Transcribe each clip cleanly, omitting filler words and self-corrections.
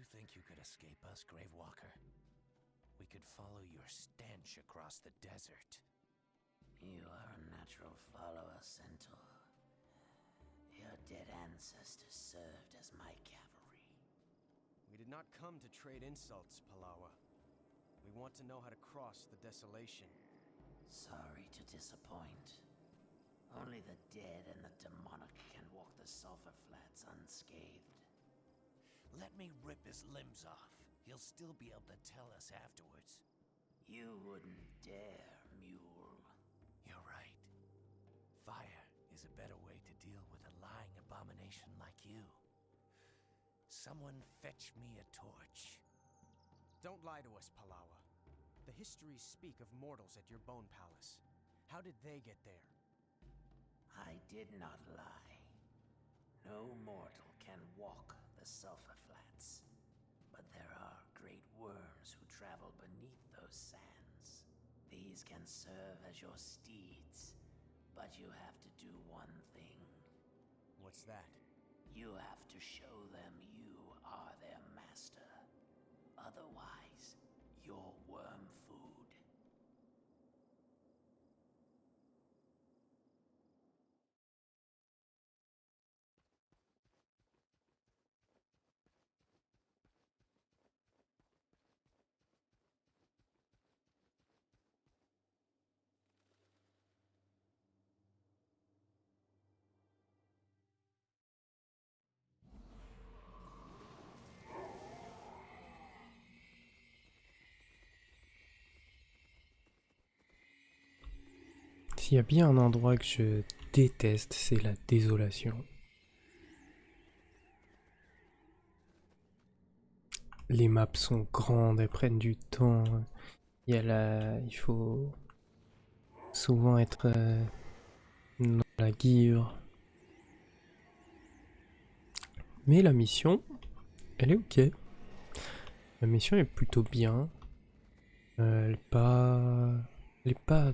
you think you could escape us, Gravewalker? We could follow your stench across the desert. You are a natural follower, Centaur. Your dead ancestors served as my cavalry. We did not come to trade insults, Palawa. We want to know how to cross the desolation. Sorry to disappoint. Only the dead and the demonic can walk the Sulphur Flats unscathed. Let me rip his limbs off. He'll still be able to tell us afterwards. You wouldn't dare, mule. You're right. Fire is a better way to deal with a lying abomination like you. Someone fetch me a torch. Don't lie to us, Palawa. The histories speak of mortals at your bone palace. How did they get there? I did not lie. No mortal can walk the Sulphur Flats. But there are great worms who travel beneath those sands. These can serve as your steeds, but you have to do one thing. What's that? You have to show them you are their master. Otherwise, you're worm food. S'il y a bien un endroit que je déteste, c'est la désolation. Les maps sont grandes, elles prennent du temps. Il faut souvent être dans la guivre. Mais la mission, elle est ok. La mission est plutôt bien. Elle est pas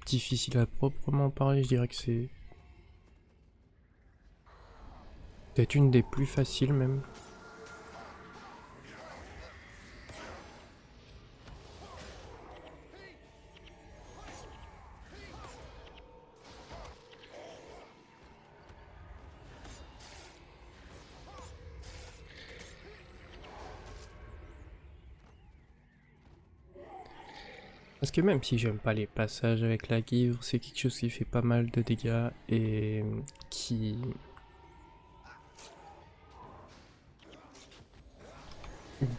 difficile à proprement parler, je dirais que c'est peut-être une des plus faciles même. Parce que même si j'aime pas les passages avec la guivre, c'est quelque chose qui fait pas mal de dégâts et qui...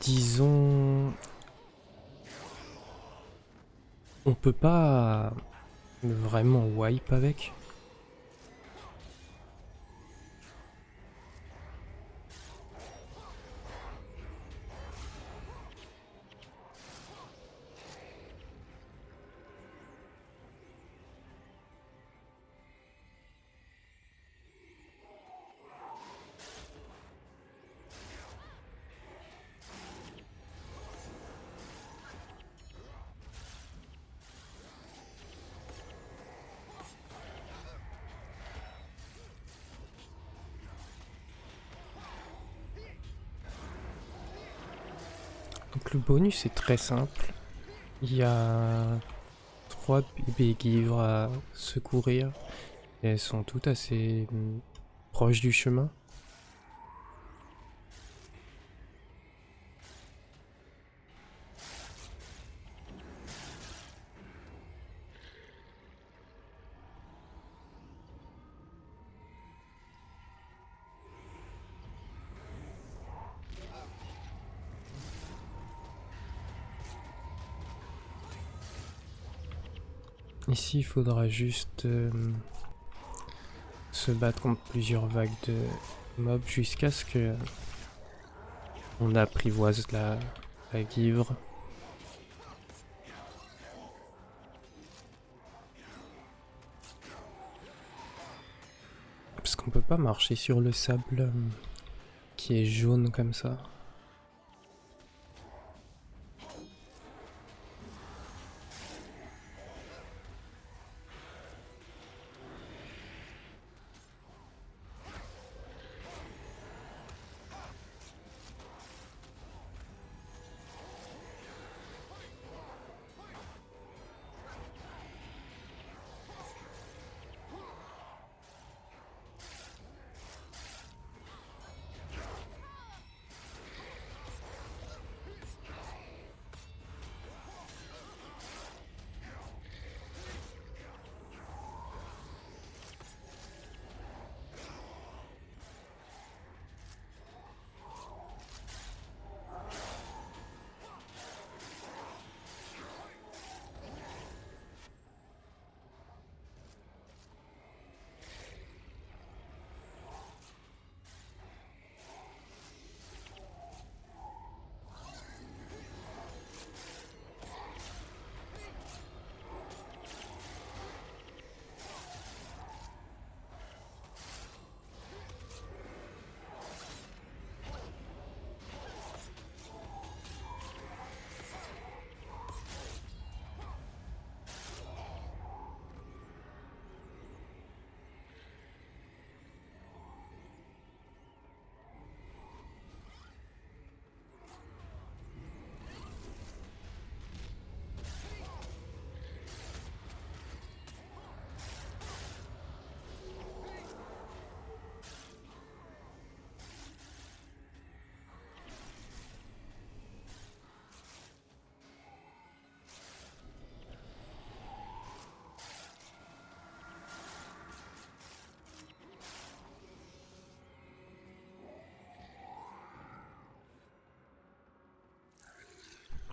Disons... On peut pas vraiment wipe avec. Donc le bonus est très simple. Il y a 3 bébés guivres à secourir. Et elles sont toutes assez proches du chemin. Ici, il faudra juste se battre contre plusieurs vagues de mobs jusqu'à ce que on apprivoise la guivre. Parce qu'on peut pas marcher sur le sable qui est jaune comme ça.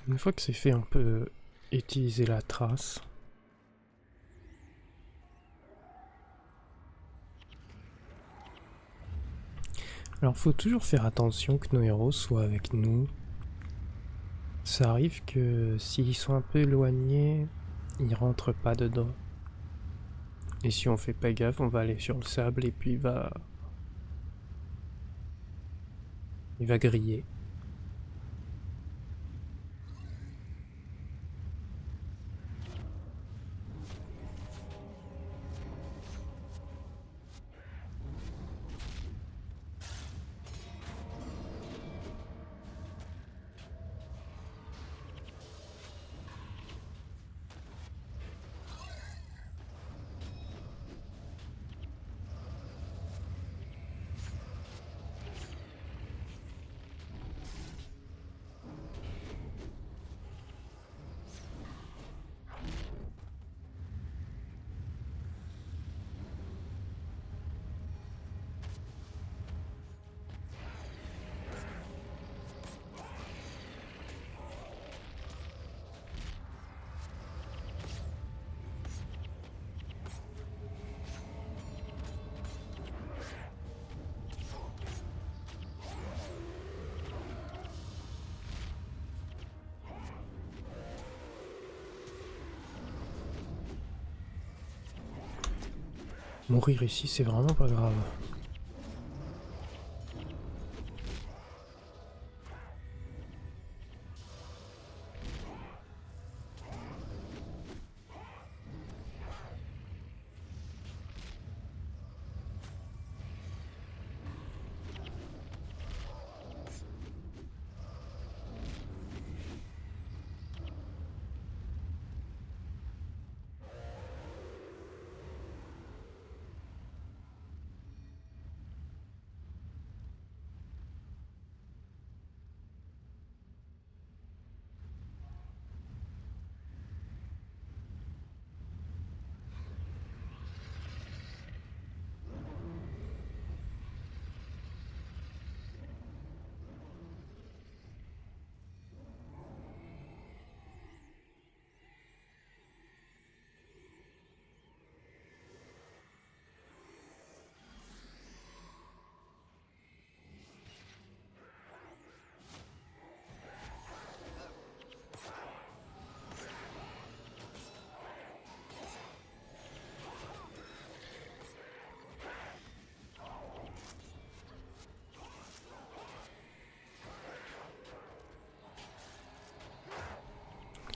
Une fois que c'est fait, on peut utiliser la trace. Alors faut toujours faire attention que nos héros soient avec nous. Ça arrive que s'ils sont un peu éloignés, ils rentrent pas dedans. Et si on fait pas gaffe, on va aller sur le sable et puis il va griller. Mourir ici, c'est vraiment pas grave.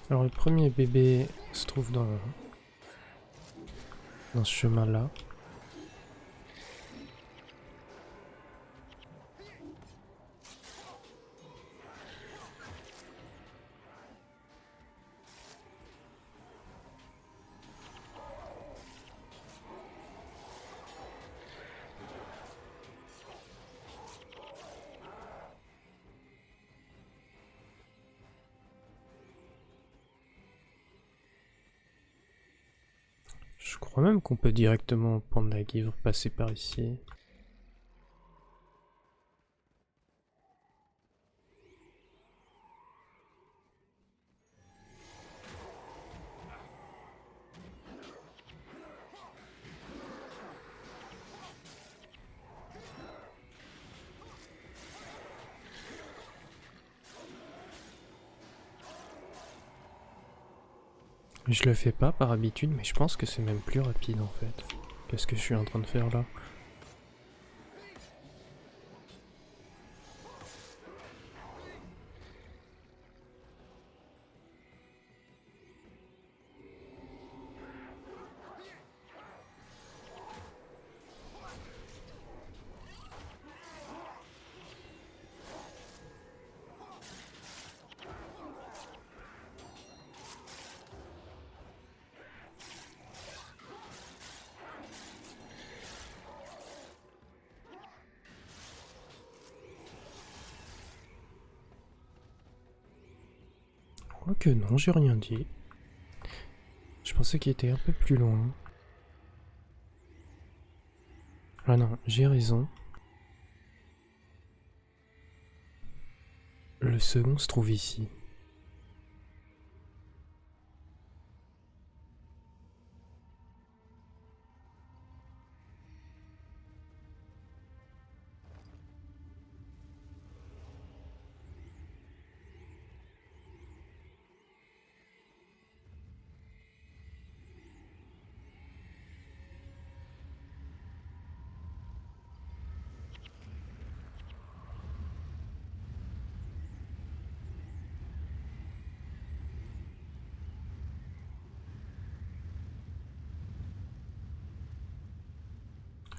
Alors le premier bébé se trouve dans ce chemin-là. Je crois même qu'on peut directement prendre la guivre, passer par ici. Je le fais pas par habitude, mais je pense que c'est même plus rapide en fait. Qu'est-ce que je suis en train de faire là? Quoique non, j'ai rien dit. Je pensais qu'il était un peu plus loin. Ah non, j'ai raison. Le second se trouve ici.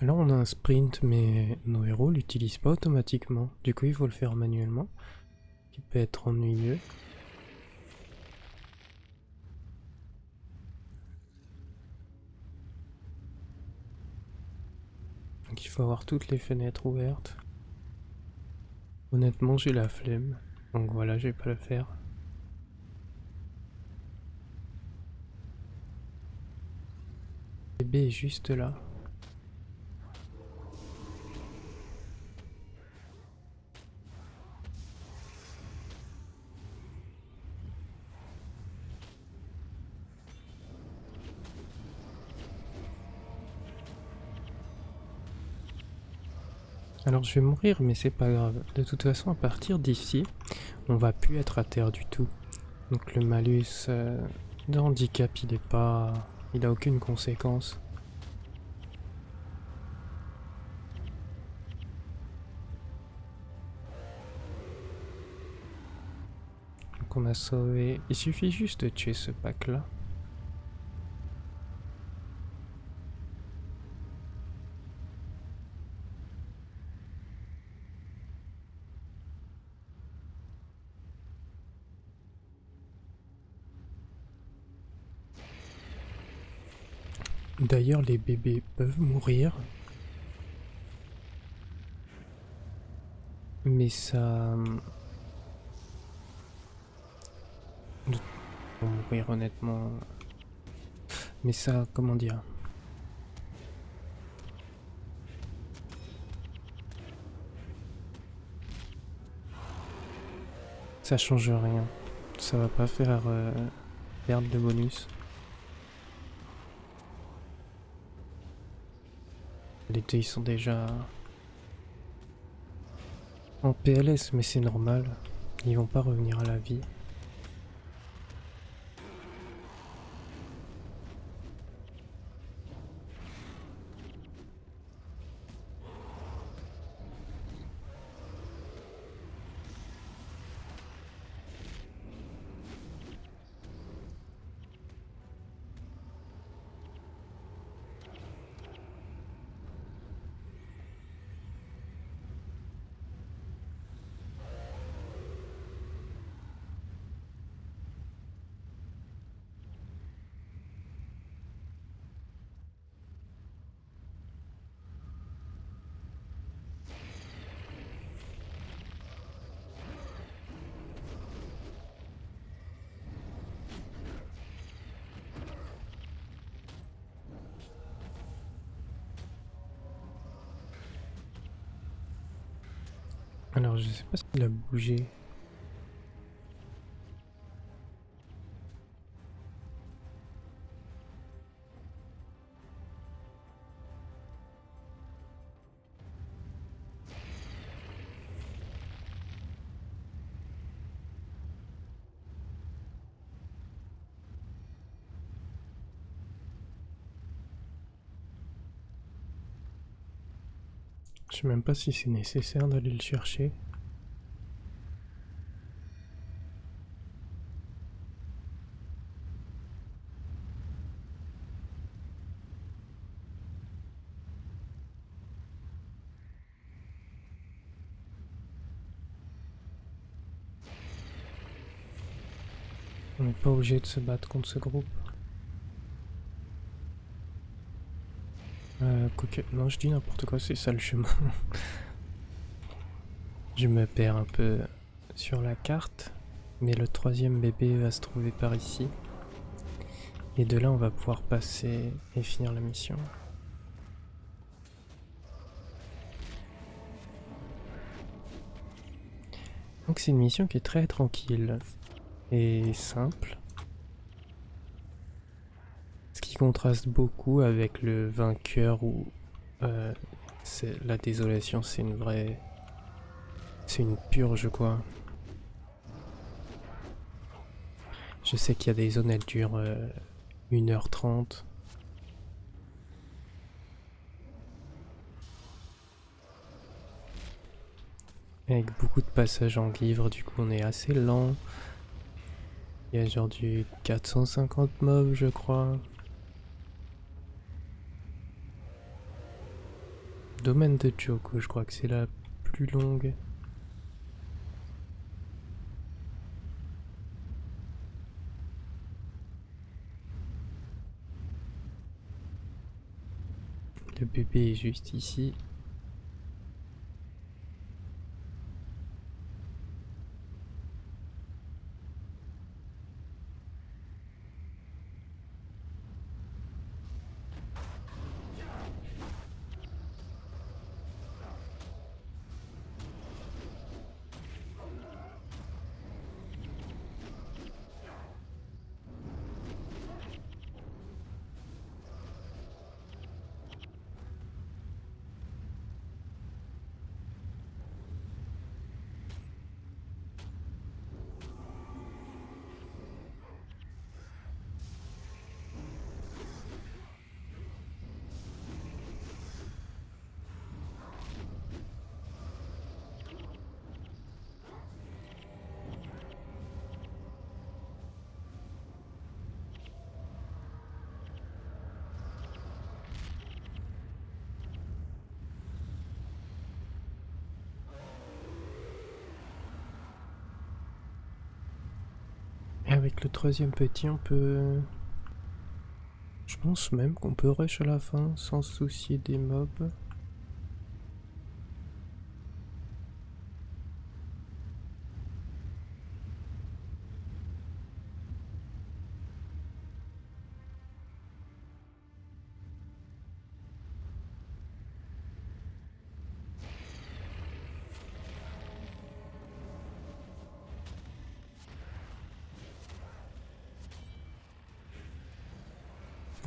Là on a un sprint mais nos héros l'utilisent pas automatiquement. Du coup il faut le faire manuellement. Qui peut être ennuyeux. Donc il faut avoir toutes les fenêtres ouvertes. Honnêtement j'ai la flemme. Donc voilà, je vais pas le faire. Le bébé est juste là. Alors je vais mourir mais c'est pas grave. De toute façon à partir d'ici, on va plus être à terre du tout. Donc le malus de handicap il est pas... il a aucune conséquence. Donc on a sauvé... il suffit juste de tuer ce pack là. D'ailleurs les bébés peuvent mourir. Mais ça... ils vont mourir honnêtement. Mais ça, comment dire? Ça change rien. Ça va pas faire perdre de bonus. Les deux ils sont déjà en PLS, mais c'est normal. Ils vont pas revenir à la vie. Alors je sais pas s'il a bougé. Je sais même pas si c'est nécessaire d'aller le chercher. On n'est pas obligé de se battre contre ce groupe. Non, je dis n'importe quoi, c'est ça le chemin. Je me perds un peu sur la carte, mais le troisième bébé va se trouver par ici. Et de là, on va pouvoir passer et finir la mission. Donc c'est une mission qui est très tranquille et simple. Ce qui contraste beaucoup avec le vainqueur où la désolation c'est une vraie... c'est une purge quoi. Je sais qu'il y a des zones, elles durent 1h30. Avec beaucoup de passages en livre, du coup on est assez lent. Il y a genre du 450 mobs je crois. Domaine de Choco, je crois que c'est la plus longue. Le bébé est juste ici. Et avec le troisième petit, on peut... Je pense même qu'on peut rush à la fin sans se soucier des mobs.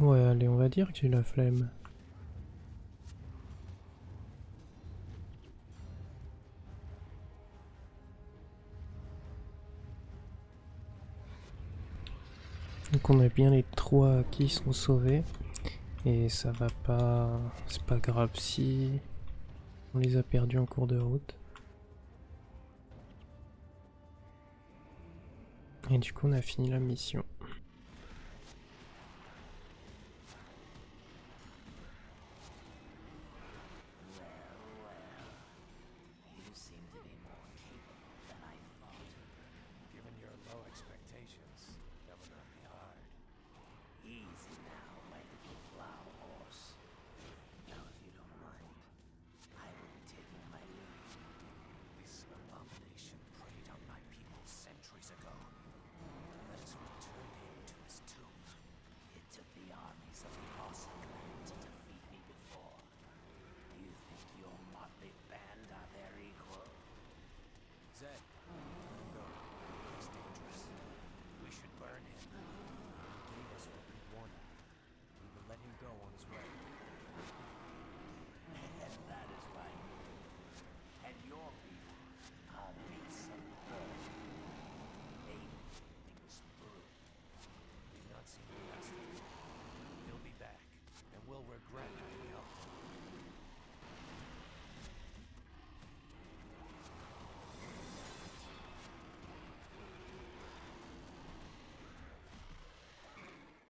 Ouais, allez, on va dire que j'ai la flemme. Donc on a bien les 3 qui sont sauvés. Et ça va pas... C'est pas grave si on les a perdus en cours de route. Et du coup on a fini la mission.